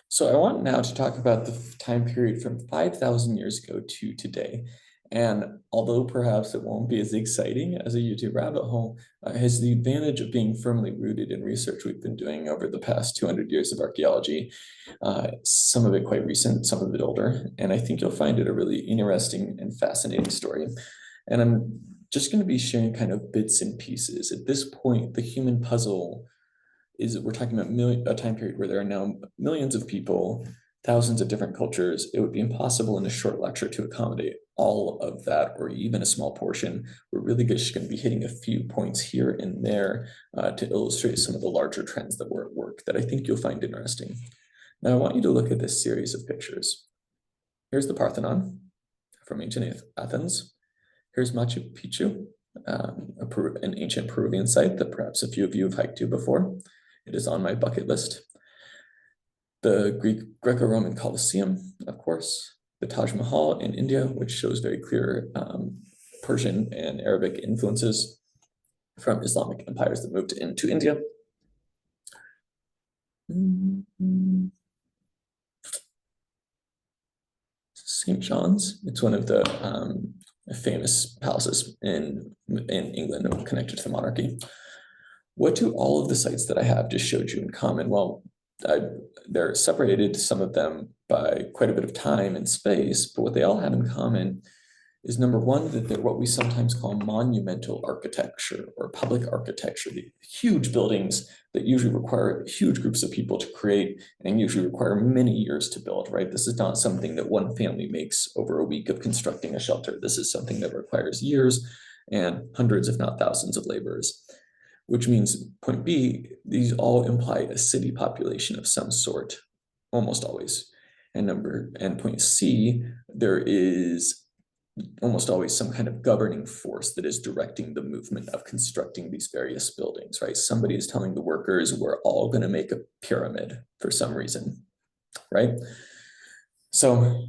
So I want now to talk about the time period from 5,000 years ago to today. And although perhaps it won't be as exciting as a YouTube rabbit hole, it has the advantage of being firmly rooted in research we've been doing over the past 200 years of archaeology, some of it quite recent, some of it older. And I think you'll find it a really interesting and fascinating story. And I'm just going to be sharing kind of bits and pieces. At this point, the human puzzle is we're talking about a time period where there are now millions of people, thousands of different cultures. It would be impossible in a short lecture to accommodate all of that, or even a small portion. We're really just going to be hitting a few points here and there to illustrate some of the larger trends that were at work that I think you'll find interesting. Now, I want you to look at this series of pictures. Here's the Parthenon from ancient Athens. Here's Machu Picchu, an ancient Peruvian site that perhaps a few of you have hiked to before. It is on my bucket list. The Greco-Roman Colosseum, of course, the Taj Mahal in India, which shows very clear Persian and Arabic influences from Islamic empires that moved into India. St. John's, it's one of the famous palaces in England connected to the monarchy. What do all of the sites that I have just showed you in common? Well, they're separated, some of them by quite a bit of time and space, but what they all have in common is, number one, that they're what we sometimes call monumental architecture or public architecture, the huge buildings that usually require huge groups of people to create and usually require many years to build, right? This is not something that one family makes over a week of constructing a shelter. This is something that requires years and hundreds, if not thousands, of laborers. Which means, point B, these all imply a city population of some sort, almost always. And point C, there is almost always some kind of governing force that is directing the movement of constructing these various buildings, right? Somebody is telling the workers, we're all going to make a pyramid for some reason, right? So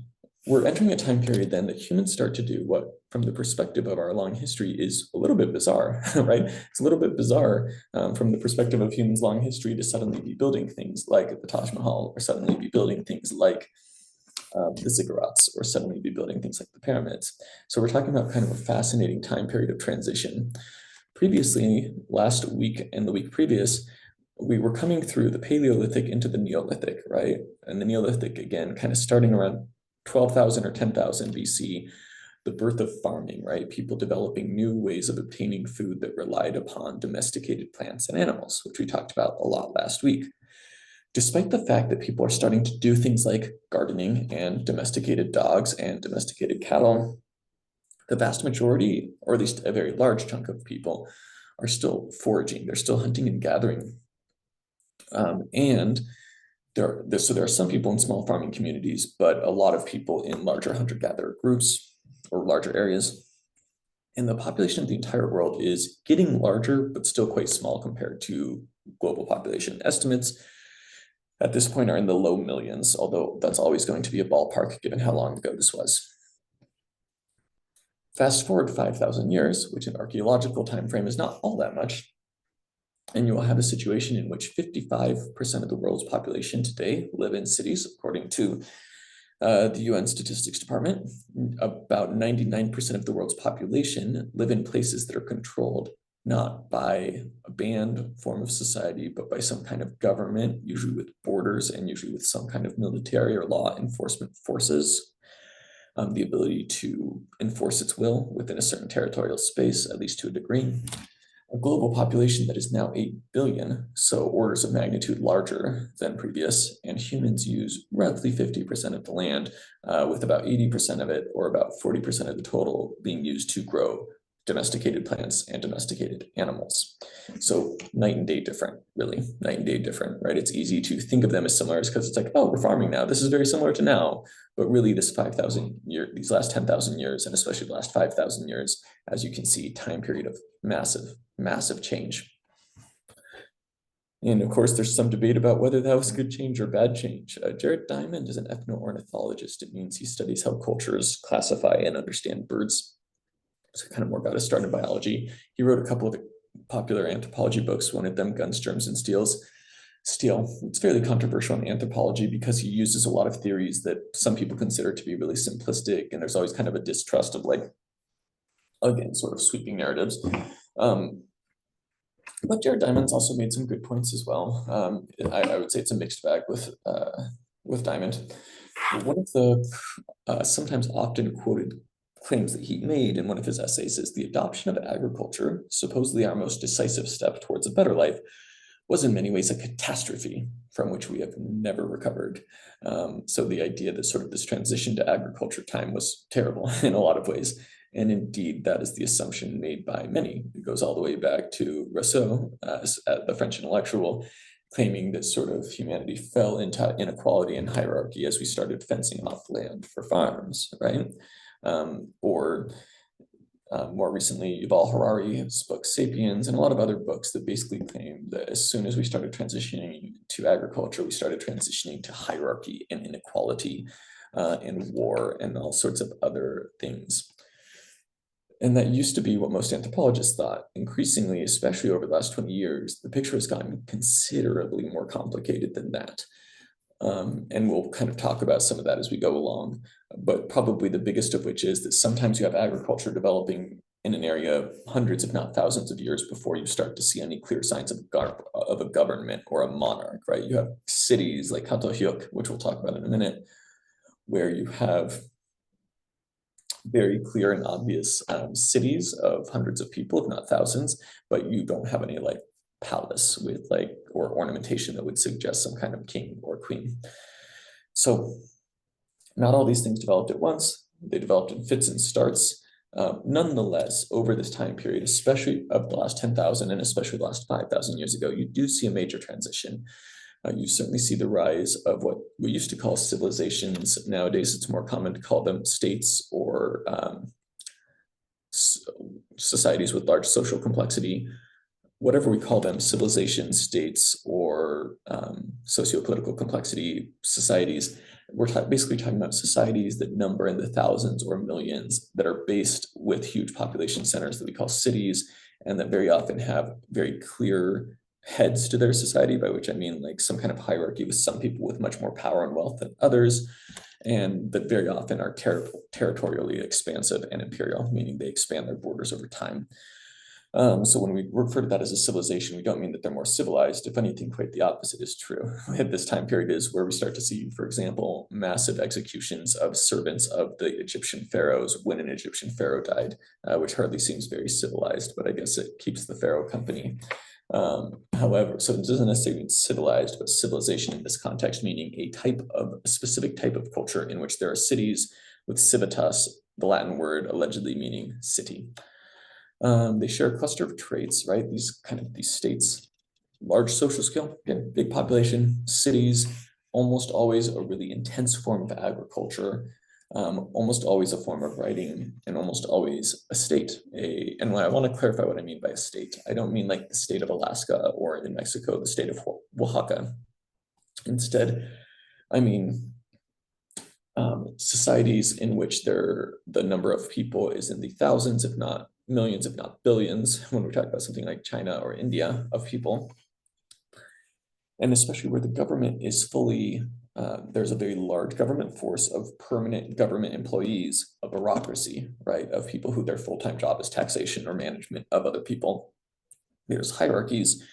we're entering a time period then that humans start to do what, from the perspective of our long history, is a little bit bizarre, right? It's a little bit bizarre from the perspective of humans' long history to suddenly be building things like the Taj Mahal, or suddenly be building things like the ziggurats, or suddenly be building things like the pyramids. So we're talking about kind of a fascinating time period of transition. Previously, last week and the week previous, we were coming through the Paleolithic into the Neolithic, right? And the Neolithic, again, kind of starting around 12,000 or 10,000 BC, the birth of farming, right? People developing new ways of obtaining food that relied upon domesticated plants and animals, which we talked about a lot last week. Despite the fact that people are starting to do things like gardening and domesticated dogs and domesticated cattle, the vast majority, or at least a very large chunk of people, are still foraging. They're still hunting and gathering. And so there are some people in small farming communities, but a lot of people in larger hunter-gatherer groups or larger areas. And the population of the entire world is getting larger, but still quite small compared to global population estimates. At this point are in the low millions, although that's always going to be a ballpark given how long ago this was. Fast forward 5,000 years, which in archaeological time frame is not all that much, and you will have a situation in which 55% of the world's population today live in cities, according to the UN Statistics Department. About 99% of the world's population live in places that are controlled not by a banned form of society, but by some kind of government, usually with borders and usually with some kind of military or law enforcement forces. The ability to enforce its will within a certain territorial space, at least to a degree. A global population that is now 8 billion, so orders of magnitude larger than previous, and humans use roughly 50% of the land, with about 80% of it, or about 40% of the total, being used to grow domesticated plants and domesticated animals. So night and day different, really, night and day different, right? It's easy to think of them as similar because it's like, oh, we're farming now. This is very similar to now, but really this 5,000 years, these last 10,000 years, and especially the last 5,000 years, as you can see, time period of massive change. And of course, there's some debate about whether that was good change or bad change. Jared Diamond is an ethno-ornithologist. It means he studies how cultures classify and understand birds. So kind of more got a start in biology. He wrote a couple of popular anthropology books, one of them, Guns, Germs, and Steels. Steele. It's fairly controversial in anthropology because he uses a lot of theories that some people consider to be really simplistic, and there's always kind of a distrust of like, again, sort of sweeping narratives. But Jared Diamond's also made some good points as well. I would say it's a mixed bag with Diamond. One of the sometimes often quoted claims that he made in one of his essays is the adoption of agriculture, supposedly our most decisive step towards a better life, was in many ways a catastrophe from which we have never recovered. So the idea that sort of this transition to agriculture time was terrible in a lot of ways. And indeed, that is the assumption made by many. It goes all the way back to Rousseau, the French intellectual, claiming that sort of humanity fell into inequality and hierarchy as we started fencing off land for farms, right? Or more recently, Yuval Harari's book *Sapiens* and a lot of other books that basically claim that as soon as we started transitioning to agriculture, we started transitioning to hierarchy and inequality and war and all sorts of other things. And that used to be what most anthropologists thought. Increasingly, especially over the last 20 years, the picture has gotten considerably more complicated than that. And we'll kind of talk about some of that as we go along, but probably the biggest of which is that sometimes you have agriculture developing in an area hundreds, if not thousands of years before you start to see any clear signs of a government or a monarch, right? You have cities like Katohyuk, which we'll talk about in a minute, where you have very clear and obvious cities of hundreds of people, if not thousands, but you don't have any like palace with like, or ornamentation that would suggest some kind of king or queen. So not all these things developed at once. They developed in fits and starts. Nonetheless, over this time period, especially of the last 10,000 and especially the last 5,000 years ago, you do see a major transition. You certainly see the rise of what we used to call civilizations. Nowadays, it's more common to call them states or societies with large social complexity. Whatever we call them, civilizations, states, or socio-political complexity societies, we're basically talking about societies that number in the thousands or millions that are based with huge population centers that we call cities, and that very often have very clear heads to their society, by which I mean like some kind of hierarchy with some people with much more power and wealth than others, and that very often are territorially expansive and imperial, meaning they expand their borders over time. So when we refer to that as a civilization, we don't mean that they're more civilized. If anything, quite the opposite is true. At this time period is where we start to see, for example, massive executions of servants of the Egyptian pharaohs when an Egyptian pharaoh died, which hardly seems very civilized, but I guess it keeps the pharaoh company. However, so it doesn't necessarily mean civilized, but civilization in this context, meaning a specific type of culture in which there are cities with civitas, the Latin word allegedly meaning city. They share a cluster of traits, right? These states, large social scale, again, big population, cities, almost always a really intense form of agriculture, almost always a form of writing, and almost always a state. And I want to clarify what I mean by a state. I don't mean like the state of Alaska or in Mexico, the state of Oaxaca. Instead, I mean societies in which the number of people is in the thousands, if not millions, if not billions, when we talk about something like China or India, of people. And especially where the government is fully, there's a very large government force of permanent government employees, a bureaucracy, right, of people who their full-time job is taxation or management of other people. There's hierarchies.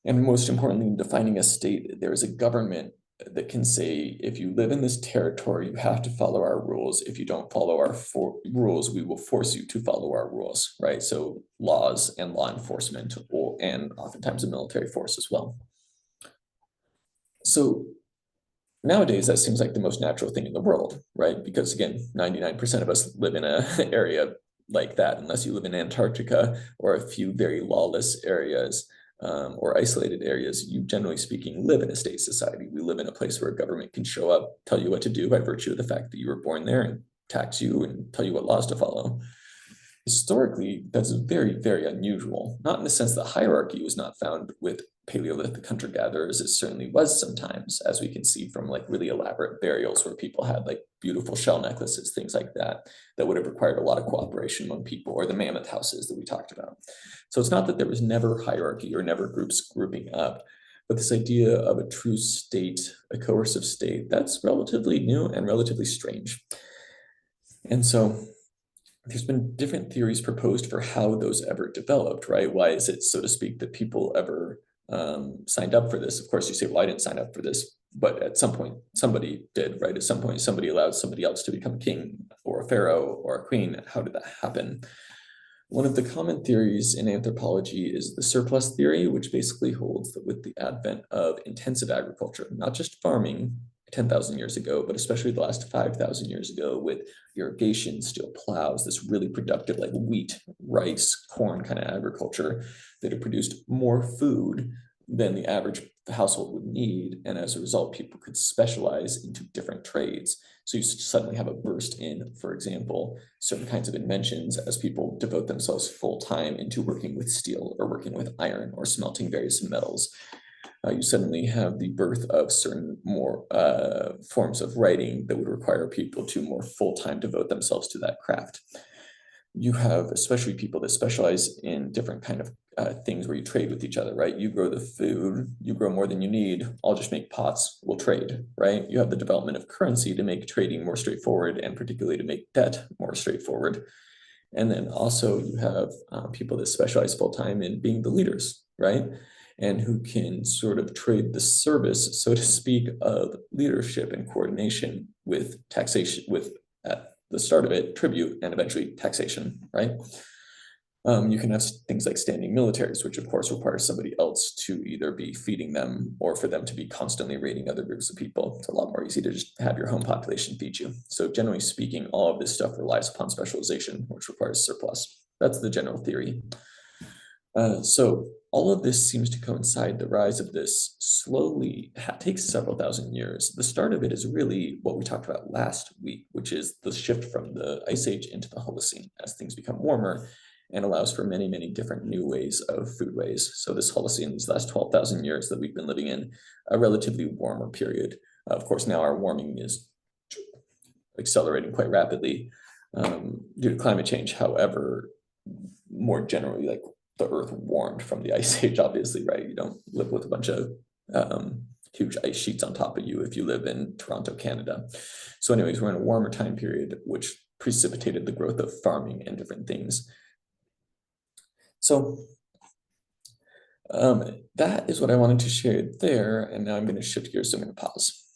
And most importantly, in defining a state, there is a government that can say, if you live in this territory, you have to follow our rules. If you don't follow our rules, we will force you to follow our rules, right? So laws and law enforcement, and oftentimes a military force as well. So nowadays, that seems like the most natural thing in the world, right? Because again, 99% of us live in an area like that, unless you live in Antarctica or a few very lawless areas. Or isolated areas, you generally speaking live in a state society. We live in a place where a government can show up, tell you what to do by virtue of the fact that you were born there, and tax you and tell you what laws to follow. Historically, that's very, very unusual, not in the sense that hierarchy was not found with Paleolithic hunter-gatherers. It certainly was sometimes, as we can see from like really elaborate burials where people had like beautiful shell necklaces, things like that, that would have required a lot of cooperation among people, or the mammoth houses that we talked about. So it's not that there was never hierarchy or never groups grouping up, But this idea of a true state, a coercive state, that's relatively new and relatively strange. And so there's been different theories proposed for how those ever developed, right? Why is it, so to speak, that people ever signed up for this? Of course, you say, well, I didn't sign up for this, but at some point, somebody did, right? At some point, somebody allowed somebody else to become king or a pharaoh or a queen. How did that happen? One of the common theories in anthropology is the surplus theory, which basically holds that with the advent of intensive agriculture, not just farming 10,000 years ago, but especially the last 5,000 years ago with irrigation, steel plows, this really productive like wheat, rice, corn kind of agriculture that had produced more food than the average household would need. And as a result, people could specialize into different trades. So you suddenly have a burst in, for example, certain kinds of inventions as people devote themselves full time into working with steel or working with iron or smelting various metals. You suddenly have the birth of certain more forms of writing that would require people to more full-time devote themselves to that craft. You have especially people that specialize in different kind of things where you trade with each other, right? You grow the food, you grow more than you need, I'll just make pots, we'll trade, right? You have the development of currency to make trading more straightforward and particularly to make debt more straightforward. And then also you have people that specialize full-time in being the leaders, right? And who can sort of trade the service, so to speak, of leadership and coordination with taxation, with at the start of it, tribute, and eventually taxation, right? You can have things like standing militaries, which of course requires somebody else to either be feeding them or for them to be constantly raiding other groups of people. It's a lot more easy to just have your home population feed you. So generally speaking, all of this stuff relies upon specialization, which requires surplus. That's the general theory. So all of this seems to coincide. The rise of this slowly takes several thousand years. The start of it is really what we talked about last week, which is the shift from the Ice Age into the Holocene as things become warmer and allows for many, many different new ways of food ways. So this Holocene, these last 12,000 years that we've been living in, a relatively warmer period. Of course, now our warming is accelerating quite rapidly due to climate change. However, more generally, like the Earth warmed from the Ice Age, obviously, right? You don't live with a bunch of huge ice sheets on top of you if you live in Toronto, Canada. So anyways, we're in a warmer time period, which precipitated the growth of farming and different things. So that is what I wanted to share there. And now I'm going to shift gears, so I'm going to pause.